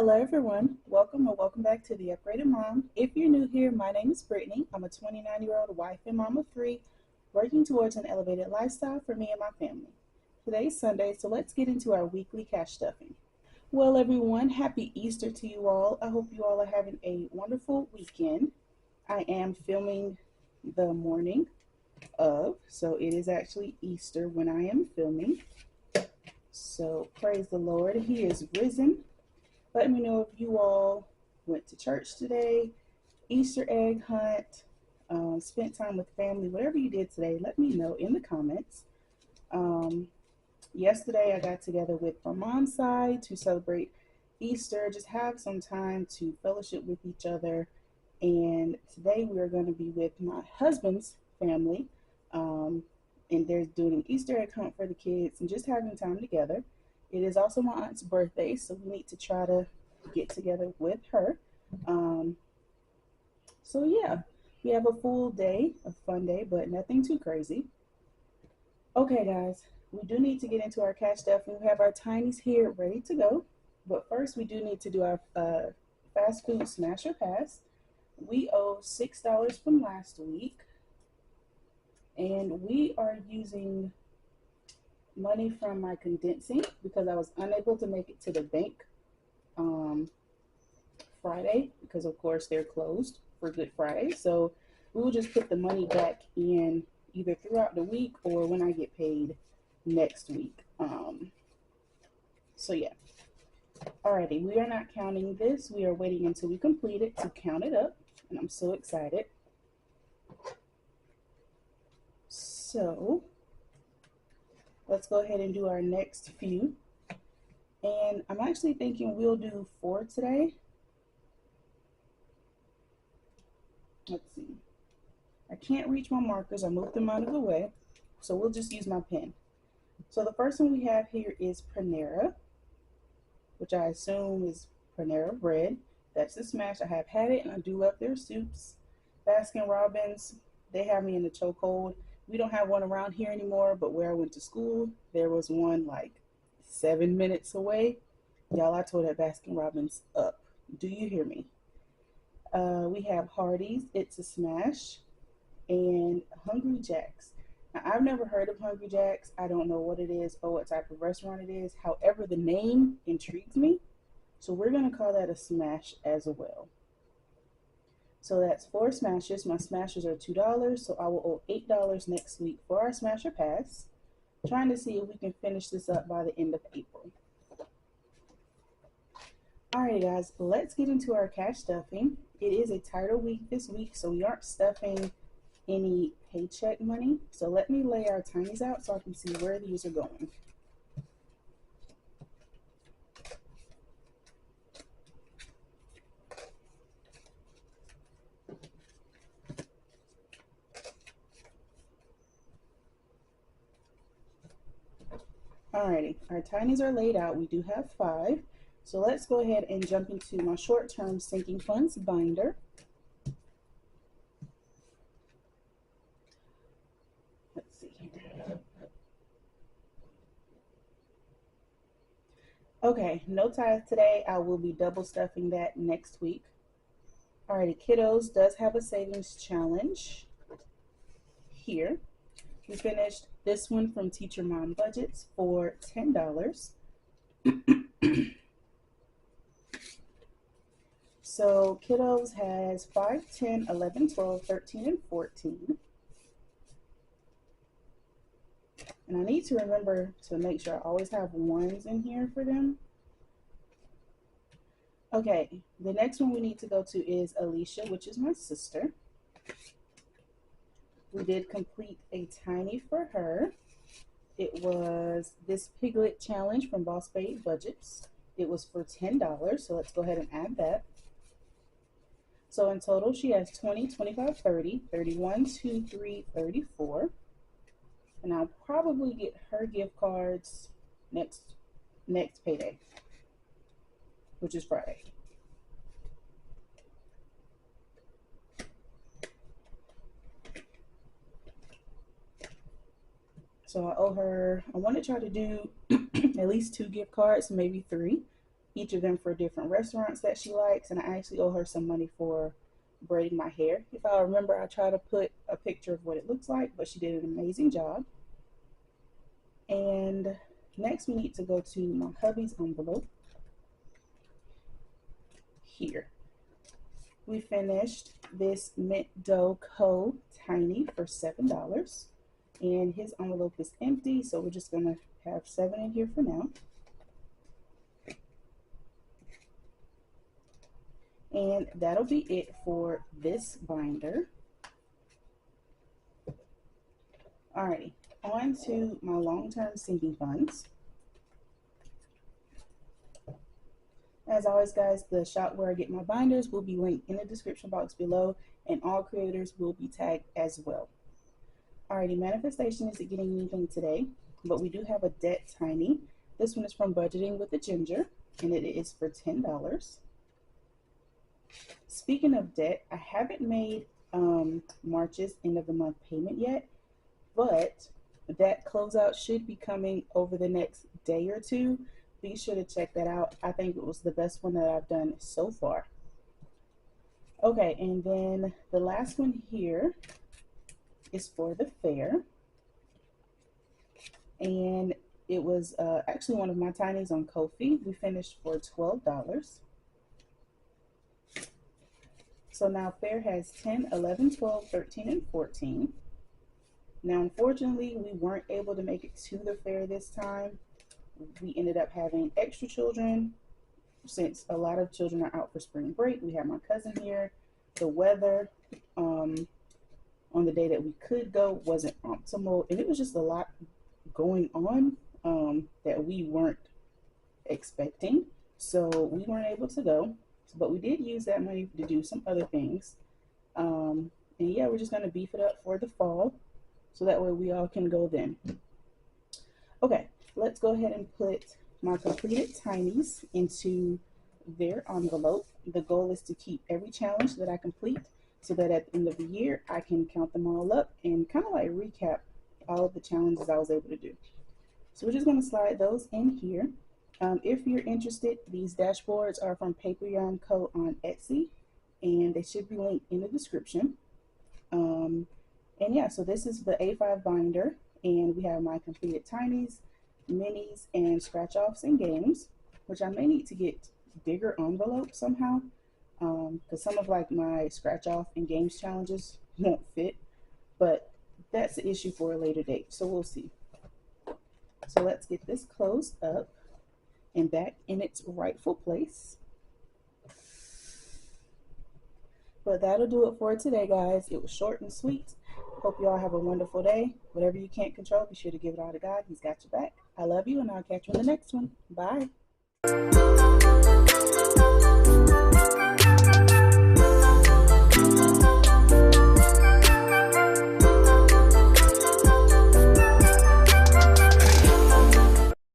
Hello everyone, welcome or welcome back to the Upgraded Mom. If you're new here, my name is Brittany. I'm a 29-year-old wife and mom of three, working towards an elevated lifestyle for me and my family. Today's Sunday, so let's get into our weekly cash stuffing. Well everyone, happy Easter to you all. I hope you all are having a wonderful weekend. I am filming the morning of, so it is actually Easter when I am filming. So praise the Lord, He is risen. Let me know if you all went to church today, Easter egg hunt, spent time with family, whatever you did today, let me know in the comments. Yesterday I got together with my mom's side to celebrate Easter, just have some time to fellowship with each other. And today we are going to be with my husband's family, and they're doing an Easter egg hunt for the kids and just having time together. It is also my aunt's birthday, so we need to try to get together with her. So yeah, we have a full day, a fun day, but nothing too crazy. Okay, guys, we do need to get into our cash stuff, and we have our tinies here ready to go. But first, we do need to do our fast food smash or pass. We owe $6 from last week, and we are using money from my condensing because I was unable to make it to the bank Friday because of course they're closed for Good Friday. So we will just put the money back in either throughout the week or when I get paid next week. So yeah. Alrighty, we are not counting this. We are waiting until we complete it to count it up, and I'm so excited. So let's go ahead and do our next few. And I'm actually thinking we'll do 4 today. Let's see. I can't reach my markers. I moved them out of the way. So we'll just use my pen. So the first one we have here is Panera, which I assume is Panera Bread. That's the smash. I have had it and I do love their soups. Baskin Robbins, they have me in the chokehold. We don't have one around here anymore, but where I went to school, there was one like 7 minutes away. Y'all, I tore that Baskin Robbins up. Do you hear me? We have Hardee's, it's a smash, and Hungry Jack's. Now, I've never heard of Hungry Jack's. I don't know what it is or what type of restaurant it is. However, the name intrigues me, so we're going to call that a smash as well. So that's 4 smashes. My smashes are $2, so I will owe $8 next week for our smasher pass. Trying to see if we can finish this up by the end of April. Alright guys, let's get into our cash stuffing. It is a tighter week this week, so we aren't stuffing any paycheck money. So let me lay our tinies out so I can see where these are going. Alrighty, our tinies are laid out. We do have 5. So let's go ahead and jump into my short-term sinking funds binder. Let's see here. Okay, no ties today. I will be double stuffing that next week. Alrighty, kiddos does have a savings challenge here. We finished this one from Teacher Mom Budgets for $10. So kiddos has 5, 10, 11, 12, 13, and 14. And I need to remember to make sure I always have 1s in here for them. Okay, the next one we need to go to is Alicia, which is my sister. We did complete a tiny for her. It was this Piglet Challenge from Boss Babe Budgets. It was for $10, so let's go ahead and add that. So in total, she has 20, 25, 30, 31, 2, 3, 34. And I'll probably get her gift cards next payday, which is Friday. So I owe her, I want to try to do at least 2 gift cards, maybe 3. each of them for different restaurants that she likes, and I actually owe her some money for braiding my hair. If I remember, I try to put a picture of what it looks like, but she did an amazing job. And next we need to go to my hubby's envelope. Here we finished this mint dough co tiny for $7, and his envelope is empty, so we're just gonna have 7 in here for now. And that'll be it for this binder. Alrighty, on to my long-term sinking funds. As always, guys, the shop where I get my binders will be linked in the description box below, and all creators will be tagged as well. Alrighty, manifestation isn't getting anything today, but we do have a debt tiny. This one is from Budgeting with the Ginger, and it is for $10. Speaking of debt, I haven't made March's end of the month payment yet, but that closeout should be coming over the next day or two. Be sure to check that out. I think it was the best one that I've done so far. Okay, and then the last one here is for the fair, and it was actually one of my tinies on Ko-fi. We finished for $12. So now fair has 10, 11, 12, 13, and 14. Now, unfortunately, we weren't able to make it to the fair this time. We ended up having extra children since a lot of children are out for spring break. We had my cousin here. The weather on the day that we could go wasn't optimal, and it was just a lot going on that we weren't expecting. So we weren't able to go, but we did use that money to do some other things. And yeah, we're just going to beef it up for the fall, so that way we all can go then. Okay, let's go ahead and put my completed tinies into their envelope. The goal is to keep every challenge that I complete, so that at the end of the year I can count them all up and kind of like recap all of the challenges I was able to do. So we're just going to slide those in here. If you're interested, these dashboards are from Paper Yarn Co. on Etsy, and they should be linked in the description. And yeah, so this is the A5 binder, and we have my completed tinies, minis, and scratch offs and games, which I may need to get bigger envelopes somehow, because some of like my scratch off and games challenges won't fit, but that's the issue for a later date, so we'll see. So let's get this closed up and back in its rightful place. But that'll do it for today, guys. It was short and sweet. Hope you all have a wonderful day. Whatever you can't control, be sure to give it all to God. He's got your back. I love you, and I'll catch you in the next one. Bye.